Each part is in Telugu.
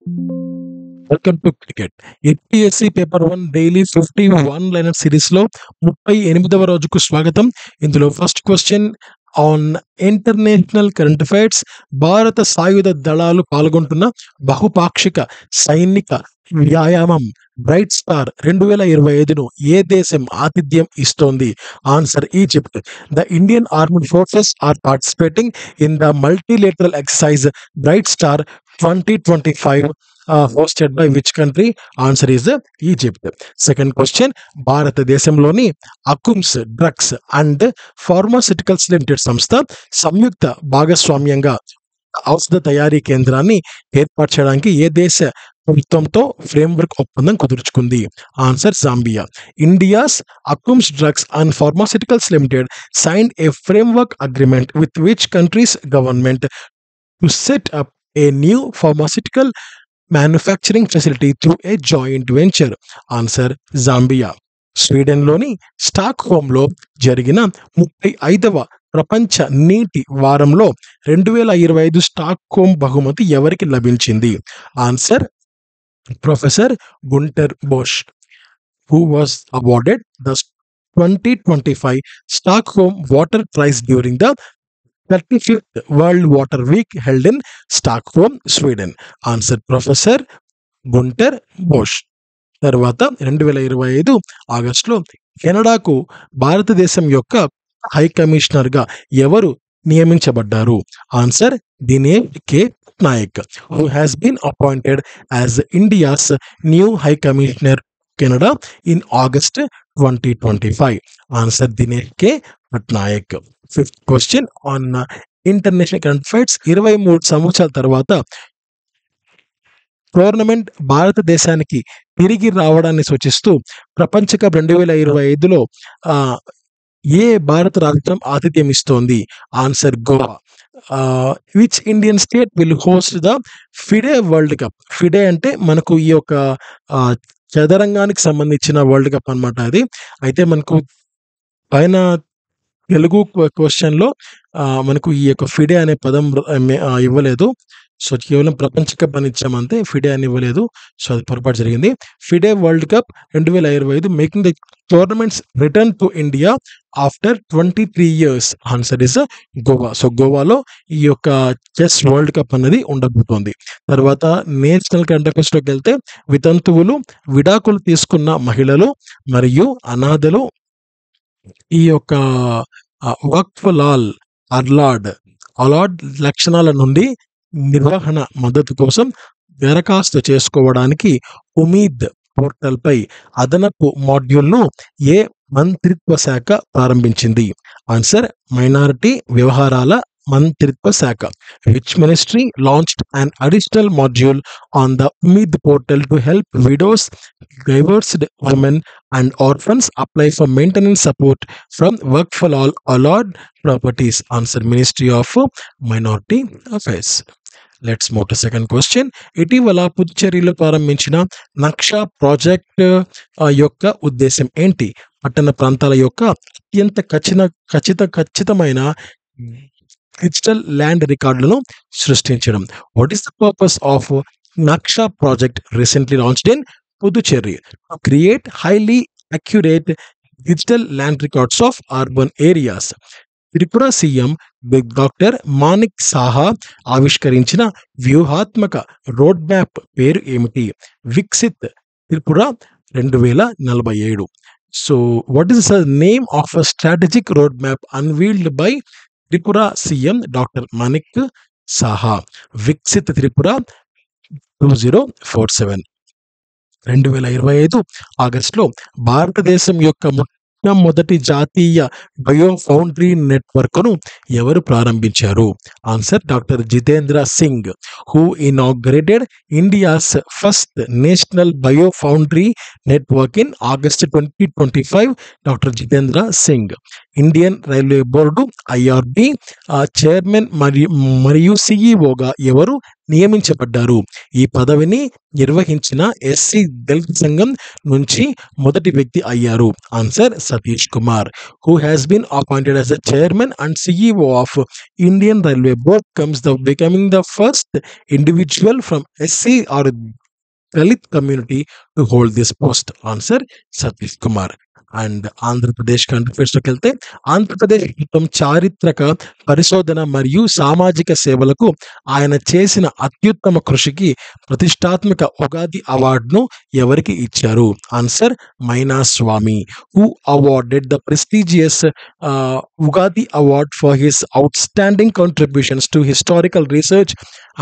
Welcome to cricket. APSC paper 1 daily 51 liner సిరీస్లో 38వ రోజుకు స్వాగతం. ఇందులో first question on international current affairs. భారత సాయుధ దళాలు పాల్గొంటున్న బహుపాక్షిక సైనిక వ్యాయామం బ్రైట్ స్టార్ 2025ను ఏ దేశం ఆతిథ్యం ఇస్తోంది? Answer Egypt. The Indian armed forces are participating in the multilateral exercise Bright Star 2025 hosted by which country? Answer is Egypt. Second question, భారతదేశంలోని అకుమ్స్ డ్రగ్స్ అండ్ ఫార్మాస్యూటికల్స్ లిమిటెడ్ సంస్థ సంయుక్త భాగస్వామ్యంగా ఔషధ తయారీ కేంద్రాన్ని ఏర్పాటు చేయడానికి ఏ దేశ ప్రభుత్వంతో ఫ్రేమ్వర్క్ ఒప్పందం కుదుర్చుకుంది? Answer Zambia. India's Akums drugs and pharmaceuticals limited signed a framework agreement with which country's government to set up a new pharmaceutical manufacturing facility through a joint venture? Answer Zambia. స్వీడన్లోని స్టాక్ హోమ్లో జరిగిన 35వ ప్రపంచ నీటి వారంలో 2025 స్టాక్ హోమ్ బహుమతి ఎవరికి లభించింది? Answer professor Gunter Bosch, who was awarded the 2025 Stockholm Water Prize during the 35th World Water Week held in Stockholm, Sweden. Answer professor Gunter Bosch. తర్వాత 2025 ఆగస్టులో కెనడాకు భారతదేశం యొక్క హై కమిషనర్గా ఎవరు నియమించబడ్డారు? Answer Dinesh K Nayak, who has been appointed as India's new High Commissioner Canada in August 2025. Answer Dinesh K. Patnaik. Fifth question on international current affairs. 23 సంవత్సరాల తర్వాత టోర్నమెంట్ భారతదేశానికి తిరిగి రావడాన్ని సూచిస్తూ ప్రపంచ కప్ 2025లో ఏ భారత రాష్ట్రం ఆతిథ్యం ఇస్తోంది? Answer Goa. Which Indian state will host the FIDE world cup? FIDE అంటే మనకు ఈ యొక్క చదరంగానికి సంబంధించిన వరల్డ్ కప్ అన్నమాట అది. అయితే మనకు పైన తెలుగు క్వశ్చన్లో మనకు ఈ యొక్క ఫిడే అనే పదం ఇవ్వలేదు. సో కేవలం ప్రపంచ కప్ అని ఇచ్చామంతే, ఫిడే అని ఇవ్వలేదు. సో అది పొరపాటు జరిగింది. FIDE world cup 2025 making the tournaments return to India after 23 years. Answer is Goa. So గోవాలో ఈ యొక్క చెస్ వరల్డ్ కప్ అనేది ఉండబోతోంది. తర్వాత నేషనల్ కరెంట్ అఫైర్స్లోకి వెళ్తే వితంతువులు, విడాకులు తీసుకున్న మహిళలు మరియు అనాథలు ఈ యొక్క వక్ఫ్ లాల్ అలాడ్ లక్షణాల నుండి నిర్వహణ మద్దతు కోసం దరఖాస్తు చేసుకోవడానికి ఉమీద్ పోర్టల్పై అదనపు మాడ్యూల్ను ఏ మంత్రిత్వ శాఖ ప్రారంభించింది? ఆన్సర్ మైనారిటీ వ్యవహారాల మంత్రిత్వ శాఖ. Which ministry launched an additional module on the Umeed portal to help widows, divorced women and orphans apply for maintenance support from Waqf allowed properties? Answer Ministry of Minority Affairs. Let's move to second question. ఇటీవల పుదుచ్చేరిలో ప్రారంభించిన నక్షా ప్రాజెక్ట్ యొక్క ఉద్దేశం ఏంటి? పట్టణ ప్రాంతాల యొక్క అత్యంత ఖచ్చితమైన డిజిటల్ ల్యాండ్ రికార్డులను సృష్టించడం. What is the purpose of Naksha project recently launched in Puducherry? To create highly accurate digital land records of urban areas. Tripura CM doctor Manik Saha ఆవిష్కరించిన వ్యూహాత్మక రోడ్ మ్యాప్ పేరు ఏమిటి? Viksit Tripura 2047. So what is the name of a strategic road map unveiled by Tripura CM doctor Manik Saha? Viksit Tripura 2047. 2025 ఆగస్టులో భారతదేశం యొక్క మొదటి జాతీయ బయో ఫౌండరీ నెట్వర్క్ను ఎవరు ప్రారంభించారు? Answer doctor Jitendra Singh, who inaugurated India's first national bio foundry network in August 2025. Doctor Jitendra Singh. Indian railway board IRB chairman మరియు సిఈఓగా ఎవరు నియమించబడ్డారు? ఈ పదవిని నిర్వహించిన ఎస్సీ దళిత సంఘం నుంచి మొదటి వ్యక్తి అయ్యారు. Answer Satish Kumar. Who has been appointed as the chairman and CEO of Indian railway board becoming the first individual from SC or Dalit community to hold this post. Answer Satish Kumar. And Andhra Pradesh కంట్రీస్లోకి వెళ్తే ఆంధ్రప్రదేశ్ ప్రభుత్వం చారిత్రక పరిశోధన మరియు సామాజిక సేవలకు ఆయన చేసిన అత్యుత్తమ కృషికి ప్రతిష్టాత్మక ఉగాది అవార్డును ఎవరికి ఇచ్చారు? Answer Maina Swamy. Who awarded the prestigious Ugadi award for his outstanding contributions to historical research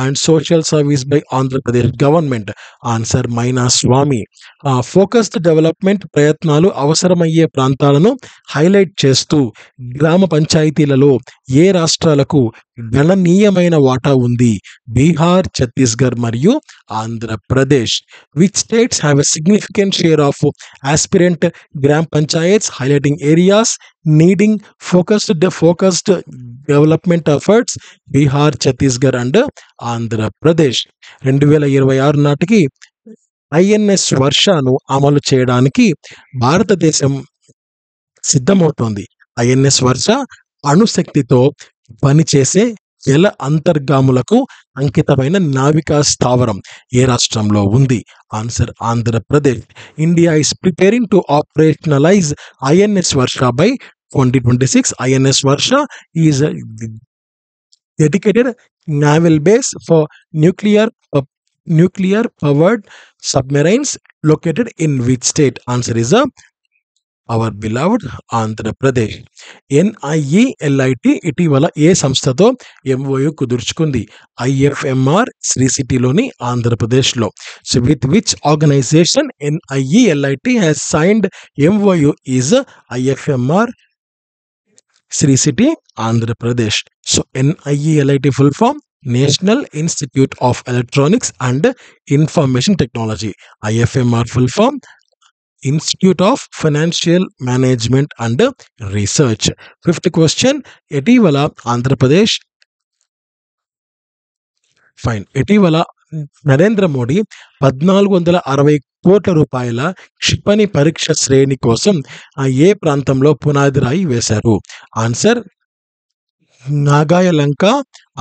and social service by Andhra Pradesh government? Answer Maina Swamy. Focused development ప్రయత్నాలు అవసరమయ్యే ప్రాంతాలను హైలైట్ చేస్తూ గ్రామ పంచాయతీలలో ఏ రాష్ట్రాలకు గణనీయమైన వాటా ఉంది? బీహార్, ఛత్తీస్గఢ్ మరియు Andhra Pradesh. Which states have a significant share of aspirant గ్రామ panchayats highlighting areas needing focused development efforts? Bihar, Chhattisgarh and Andhra Pradesh. 2026 నాటికి ఐఎన్ఎస్ వర్షను అమలు చేయడానికి భారతదేశం సిద్ధమవుతోంది. ఐఎన్ఎస్ వర్ష అణుశక్తితో పనిచేసే జల అంతర్గాములకు అంకితమైన నావికా స్థావరం ఏ రాష్ట్రంలో ఉంది? Answer Andhra Pradesh. India is preparing to operationalize INS Varsha by 2026. INS Varsha is a dedicated naval base for nuclear powered submarines located in which state? Answer is our beloved Andhra Pradesh. NIELIT ఇటీవల ఏ సంస్థతో MOU కుదుర్చుకుంది? IFMR శ్రీ సిటీలోని ఆంధ్రప్రదేశ్లో. So with which organisation NIELIT has signed MOU is IFMR Shri city Andhra Pradesh. So NIELIT full form national institute of electronics and information technology. IFMR full form institute of financial management and research. Fifth question. ఇటీవల ఆంధ్రప్రదేశ్ ఇటీవల నరేంద్ర మోడీ 1460 కోట్ల రూపాయల క్షిపణి పరీక్ష శ్రేణి కోసం ఏ ప్రాంతంలో పునాది రాయి వేశారు? Answer Nagayalanka,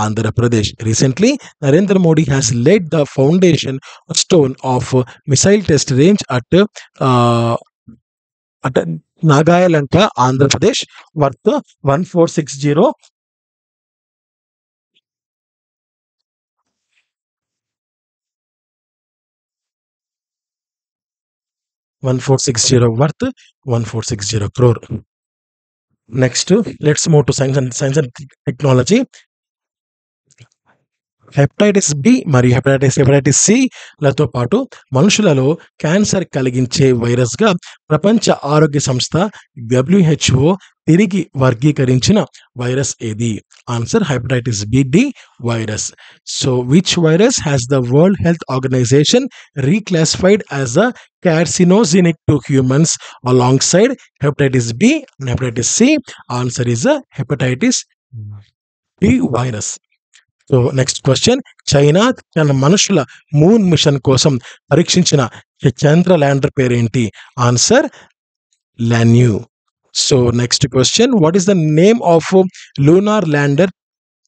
Andhra Pradesh. Recently, Narendra Modi has laid the foundation stone of missile test range at Nagayalanka, Andhra Pradesh, worth 1460 worth 1460 crore. Next, let's move to science and technology. Hepatitis B మరియు హెపటైటిస్ సి లతో పాటు మనుషులలో క్యాన్సర్ కలిగించే వైరస్గా ప్రపంచ ఆరోగ్య సంస్థ WHO తిరిగి వర్గీకరించిన వైరస్ ఏది? Answer hepatitis B virus. So which virus has the world health organisation reclassified as a carcinogenic to humans alongside hepatitis B and hepatitis C? Answer is a hepatitis B virus. So next question. China తన మనుషుల మూన్ మిషన్ కోసం పరీక్షించిన చంద్ర ల్యాండర్ పేరేంటి? Answer Lanyue. So next question. What is the name of lunar lander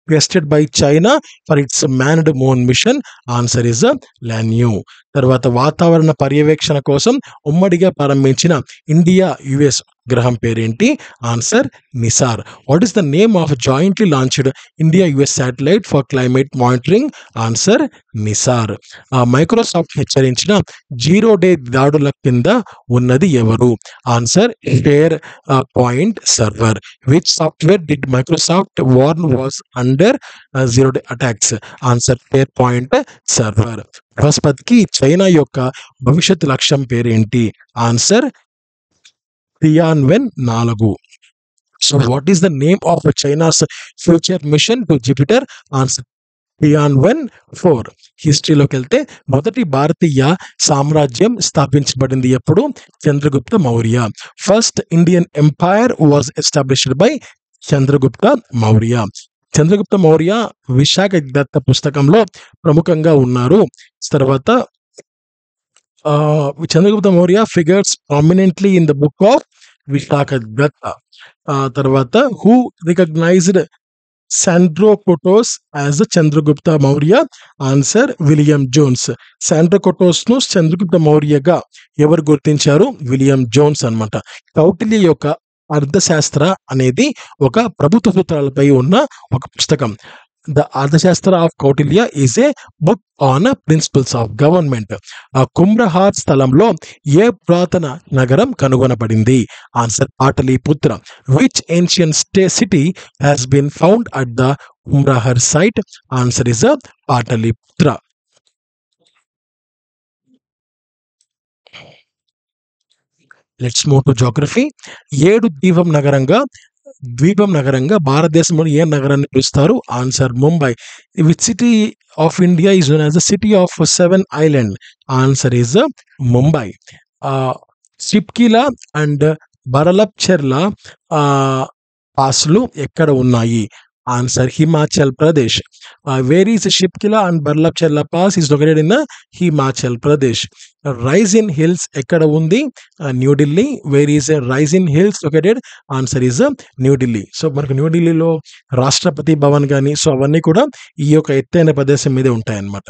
tested by China for its manned moon mission? Answer is లాన్యూ. తర్వాత వాతావరణ పర్యవేక్షణ కోసం ఉమ్మడిగా ప్రారంభించిన ఇండియా US గ్రహం పేరేంటి? Answer NISAR. What is the name of jointly launched India US satellite for climate monitoring? Answer NISAR. Microsoft హెచ్చరించిన 0 డే దాడుల కింద ఉన్నది ఎవరు? Answer SharePoint server. Which software did Microsoft warn was under 0 day attacks? Answer SharePoint server. బృహస్పతికి చైనా యొక్క భవిష్యత్ లక్ష్యం పేరేంటి? Answer Tianwen 4. So what is the name of China's future mission to Jupiter? Answer Tianwen four. హిస్టరీలోకి వెళ్తే మొదటి భారతీయ సామ్రాజ్యం స్థాపించబడింది ఎప్పుడు? Chandragupta Maurya. First Indian empire was established by Chandragupta Maurya. Chandragupta Maurya Vishakha Datta పుస్తకంలో ప్రముఖంగా ఉన్నారు. తర్వాత Chandragupta Maurya figures prominently in the book of Vishakha Datta. తర్వాత who recognised Sandrocottus as Chandragupta Maurya? Answer William Jones. Sandrocottus ను చంద్రగుప్త మౌర్యగా ఎవరు గుర్తించారు? విలియం జోన్స్ అన్నమాట. కౌటిల్య యొక్క అర్థశాస్త్ర అనేది ఒక ప్రభుత్వ సూత్రాలపై ఉన్న ఒక పుస్తకం. ద అర్థశాస్త్ర of Kautilya is a book on principles of government. కుమ్రహార్ స్థలంలో ఏ పురాతన నగరం కనుగొనబడింది? Answer Pataliputra. Which ancient city has been found at the కుమ్రహార్ site? Answer is Pataliputra. Let's move to geography. 7 ద్వీపం నగరంగా భారతదేశంలోని ఏ నగరాన్ని పిలుస్తారు? Answer Mumbai. Which city of India is known as the city of 7 island? Answer is Mumbai. Shipkila and బరలప్చెర్ల పాస్లు ఎక్కడ ఉన్నాయి? Answer Himachal Pradesh. Where is Shipki La and బర్లప్చెర్ల pass is located in Himachal Pradesh. Rise in hills ఎక్కడ ఉంది? New Delhi. Where is rise in hills located? Answer is New Delhi. So మనకు న్యూఢిల్లీలో రాష్ట్రపతి భవన్ కానీ సో అవన్నీ కూడా ఈ యొక్క ఎత్తైన ప్రదేశం మీదే ఉంటాయన్నమాట,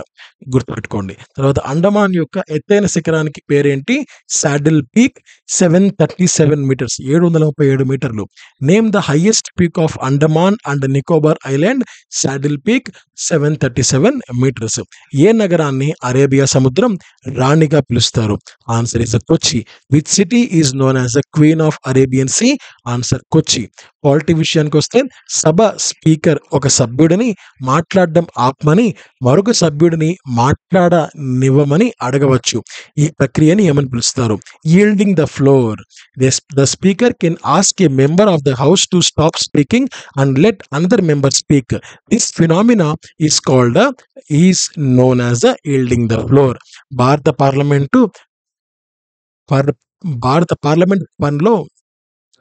గుర్తుపెట్టుకోండి. తర్వాత అండమాన్ యొక్క ఎత్తైన శిఖరానికి పేరేంటి? Saddle peak. 737 మీటర్స్, 737 మీటర్లు. Name the highest peak of Andaman and Nicobar island? Saddle peak, 737 metres. ఏ నగరాన్ని అరేబియా సముద్రం రాణిగా పిలుస్తారు? Answer is Kochi. Which city is known as the queen of Arabian sea? Answer Kochi. Polity విషయానికి వస్తే సభ స్పీకర్ ఒక సభ్యుడిని మాట్లాడడం ఆపమని మరొక సభ్యుడిని మాట్లాడనివ్వమని అడగవచ్చు. ఈ ప్రక్రియని ఏమని పిలుస్తారు? Yielding the floor. The speaker can ask a member of the house to stop speaking and let another member speak. This phenomena is called is known as the yielding the floor. భారత పార్లమెంట్ పనిలో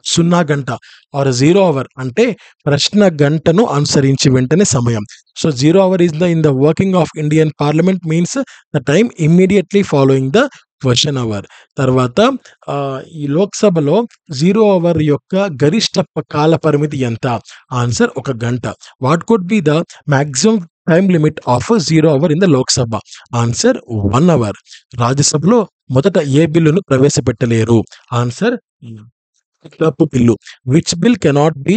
0 గంట ఆర్ 0 అవర్ అంటే ప్రశ్న గంటను అనుసరించి వెంటనే సమయం. So 0 hour is in the working of Indian parliament means the time immediately following the question hour. తర్వాత ఈ లోక్సభలో 0 అవర్ యొక్క గరిష్ట కాల పరిమితి ఎంత? ఆన్సర్ 1 గంట. What could be the maximum time limit of 0 hour in the Lok Sabha? Answer 1 hour. రాజ్యసభలో మొదట ఏ బిల్లును ప్రవేశపెట్టలేరు? Answer club bill. Which bill cannot be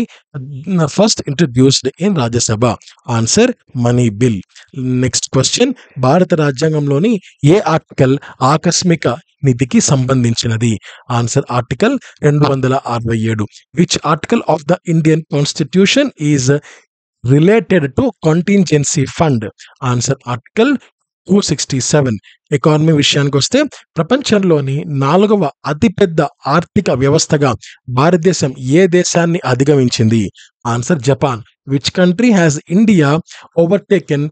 first introduced in Rajya Sabha? Answer money bill. Next question. భారత రాజ్యాంగంలోని ఏ ఆర్టికల్ ఆకస్మిక నిధికి సంబంధించినది? Answer article 267. Which article of the Indian constitution is related to contingency fund? Answer article 267. Economy విషయానికి వస్తే ప్రపంచంలోని 4వ అతిపెద్ద ఆర్థిక వ్యవస్థగా భారతదేశం ఏ దేశాన్ని అధిగమించింది? Answer Japan. Which country has India overtaken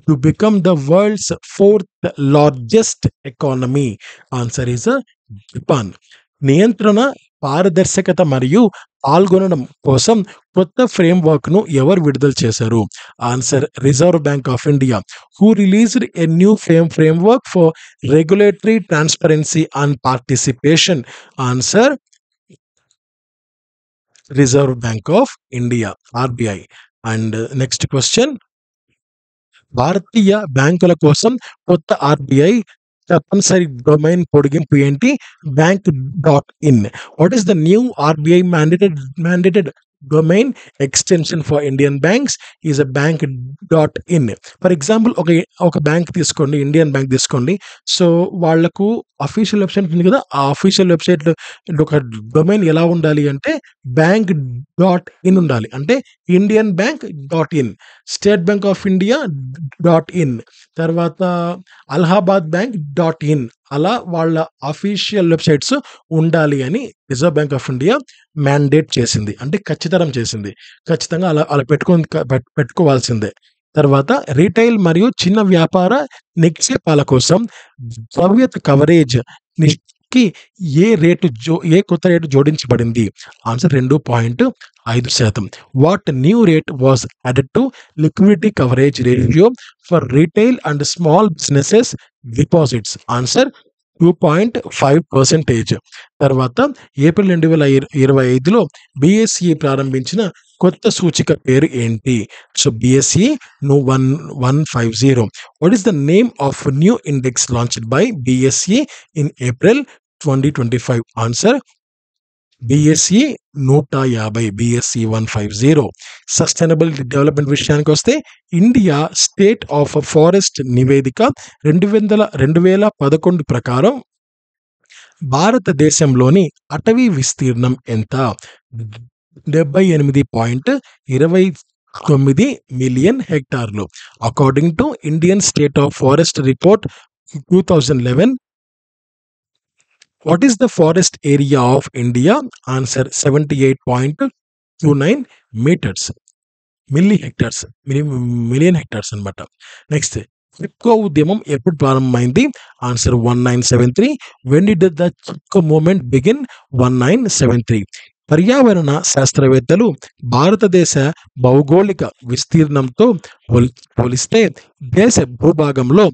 to become the world's 4th largest economy? Answer is Japan. నియంత్రణ, పారదర్శకత మరియు పాల్గొనడం కోసం కొత్త ఫ్రేమ్వర్క్ ను ఎవరు విడుదల చేశారు? Answer reserve bank of India. Who released a new framework for regulatory transparency and participation? Answer reserve bank of India, RBI. And next question. భారతీయ బ్యాంకుల కోసం కొత్త ఆర్బిఐ తప్పనిసరి డొమైన్ పొడిగింపు ఏంటి? bank.in. What is the new RBI mandated domain extension for Indian banks is a bank.in. For example ఒక బ్యాంక్ తీసుకోండి, ఇండియన్ బ్యాంక్ తీసుకోండి. సో వాళ్లకు అఫీషియల్ వెబ్సైట్ ఉంది కదా, ఆ అఫీషియల్ వెబ్సైట్ ఒక డొమైన్ ఎలా ఉండాలి అంటే bank.in ఉండాలి. అంటే Indian bank.in, state bank of India .in, తర్వాత అలహాబాద్ bank.in, అలా వాళ్ళ అఫీషియల్ వెబ్సైట్స్ ఉండాలి అని reserve bank of India mandate చేసింది, అంటే ఖచ్చితంగా అలా పెట్టుకోవాల్సిందే. తర్వాత రిటైల్ మరియు చిన్న వ్యాపార నిక్షేపాల కోసం ద్రవ్యత కవరేజ్ కి ఏ కొత్త రేటు జోడించబడింది? Answer 2.5%. What new rate was added to liquidity coverage ratio for retail and small businesses deposits? Answer 2.5%. తర్వాత ఏప్రిల్ 2025లో బిఎస్ఈ ప్రారంభించిన కొత్త సూచిక పేరు ఏంటి? So BSE 150. What is the name of new index launched by BSE in April 2025? Answer BSE 150, BSE 150. Sustainable development విషయానికి వస్తే ఇండియా స్టేట్ ఆఫ్ ఫారెస్ట్ నివేదిక 2011 ప్రకారం భారతదేశంలోని అటవీ విస్తీర్ణం ఎంత? 78.29 మిలియన్ హెక్టార్లు. According to Indian state of forest report 2011, what is the forest area of India? Answer 78.29 meters. Million hectares అనమాట. నెక్స్ట్, చిప్కో ఉద్యమం ఎప్పుడు ప్రారంభమైంది? Answer 1973. When did the Chipko movement begin? 1973. పర్యావరణ శాస్త్రవేత్తలు భారతదేశ భౌగోళిక విస్తీర్ణంతో పోలిస్తే దేశ భూభాగంలో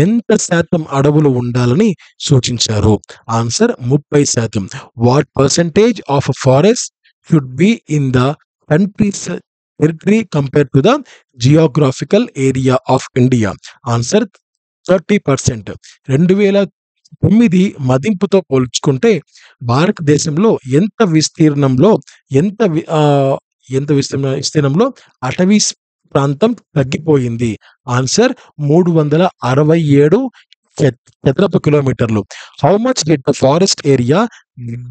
ఎంత శాతం అడవులు ఉండాలని సూచించారు? Answer 30%. What percentage of forest should be in the countries territory compare to the geographical area of India? Answer 30%. 2009 మదింపుతో పోల్చుకుంటే భారతదేశంలో ఎంత విస్తీర్ణంలో అటవీ ప్రాంతం తగ్గిపోయింది? ఆన్సర్ 367 చదరపు కిలోమీటర్లు. How much did the forest area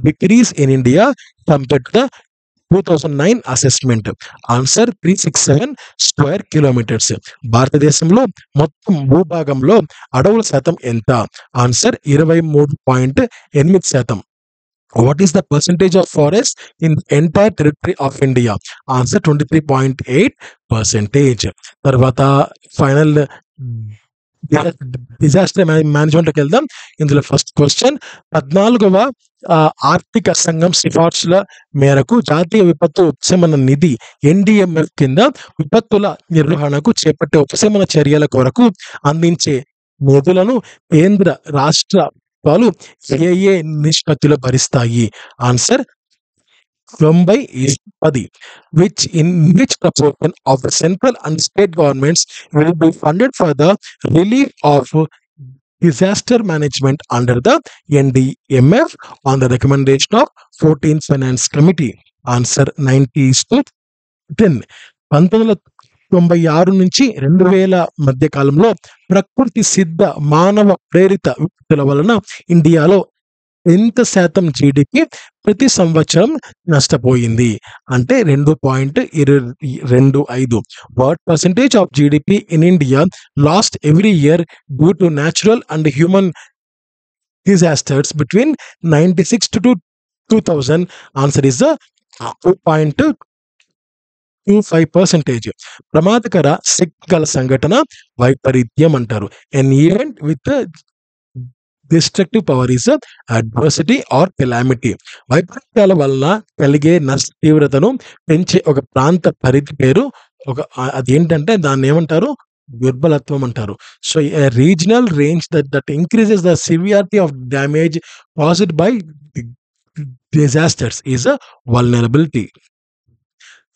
decrease in India compare to the 2009 assessment? Answer 367 square kilometres. భారతదేశంలో మొత్తం భూభాగంలో అడవుల శాతం ఎంత? Answer 23.8%. What is the percentage of forest in entire territory of India? Answer 23.8%. తర్వాత ఫైనల్ డిజాస్టర్ మేనేజ్మెంట్కి వెళ్దాం. ఇందులో ఫస్ట్ క్వశ్చన్, 14వ ఆర్థిక సంఘం సిఫార్సుల మేరకు జాతీయ విపత్తు ఉపశమన నిధి ఎన్డీఎంఎఫ్ కింద విపత్తుల నిర్వహణకు చేపట్టే ఉపశమన చర్యల కొరకు అందించే నిధులను కేంద్ర రాష్ట్రాలు ఏ నిష్పత్తిలో భరిస్తాయి? Answer 90:10. Which proportion of the central and state governments will be funded for the relief of disaster management under the NDMF on the recommendation of 14th Finance Committee? Answer 90:10. 1996 నుంచి 2000 మధ్య కాలంలో ప్రకృతి సిద్ధ మానవ ప్రేరిత విపత్తుల వలన ఇండియాలో ఎంత శాతం జీడిపి ప్రతి సంవత్సరం నష్టపోయింది? అంటే 2.25. What percentage of GDP in India lost every year due to natural and human disasters between 96 to 2000? Answer is 2.25%. ప్రమాదకర శక్తి గల సంఘటన వైపరీత్యం అంటారు. An event with destructive power is adversity or calamity. వైపరీత్యాల వలన కలిగే నష్ట తీవ్రతను పెంచే ఒక ప్రాంత పరిధి పేరు అదేంటంటే దాన్ని ఏమంటారు? దుర్బలత్వం అంటారు. So regional range that increases the severity of damage caused by disasters is vulnerability.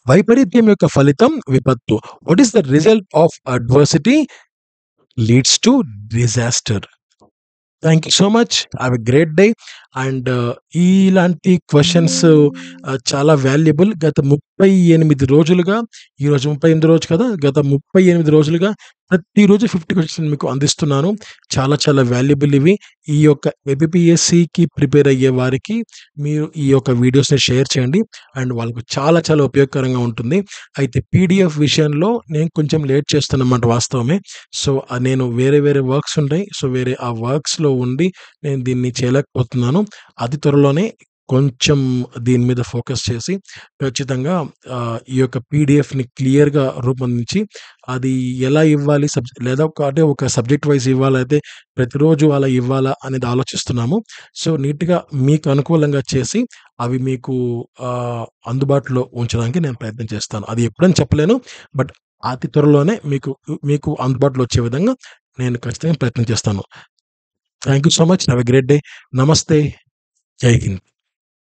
వైపరీత్యం యొక్క ఫలితం విపత్తు. What is the result of adversity? Leads to disaster. Thank you so much. Have a great day. And ఇలాంటి క్వశ్చన్స్ చాలా వాల్యుబుల్. గత 38 రోజులుగా, ఈరోజు 38 రోజు కదా, గత 38 రోజులుగా ప్రతిరోజు 50 క్వశ్చన్స్ మీకు అందిస్తున్నాను. చాలా చాలా వాల్యుబుల్ ఇవి. ఈ యొక్క ఏపీఎస్సికి ప్రిపేర్ అయ్యే వారికి మీరు ఈ యొక్క వీడియోస్ని షేర్ చేయండి అండ్ వాళ్ళకు చాలా చాలా ఉపయోగకరంగా ఉంటుంది. అయితే పీడిఎఫ్ విషయంలో నేను కొంచెం లేట్ చేస్తున్నమాట, వాస్తవమే. సో నేను వేరే వర్క్స్ ఉంటాయి. సో ఆ వర్క్స్లో ఉండి నేను దీన్ని చేయలేకపోతున్నాను. అతి త్వరలోనే కొంచెం దీని మీద ఫోకస్ చేసి ఖచ్చితంగా ఈ యొక్క పీడిఎఫ్‌ని క్లియర్‌గా రూపొందించి అది ఎలా ఇవ్వాలి లేదా ఒక సబ్జెక్ట్ వైస్ ఇవ్వాలైతే ప్రతిరోజు అలా ఇవ్వాలా అనేది ఆలోచిస్తున్నాము. సో, నీట్‌గా మీకు అనుకూలంగా చేసి అవి మీకు అందుబాటులో ఉంచడానికి నేను ప్రయత్నం చేస్తాను. అది ఎప్పుడని చెప్పలేను. బట్ అతి త్వరలోనే మీకు అందుబాటులో వచ్చే విధంగా నేను ఖచ్చితంగా ప్రయత్నం చేస్తాను. Thank you so much. Have a great day. నమస్తే. జై హింద్.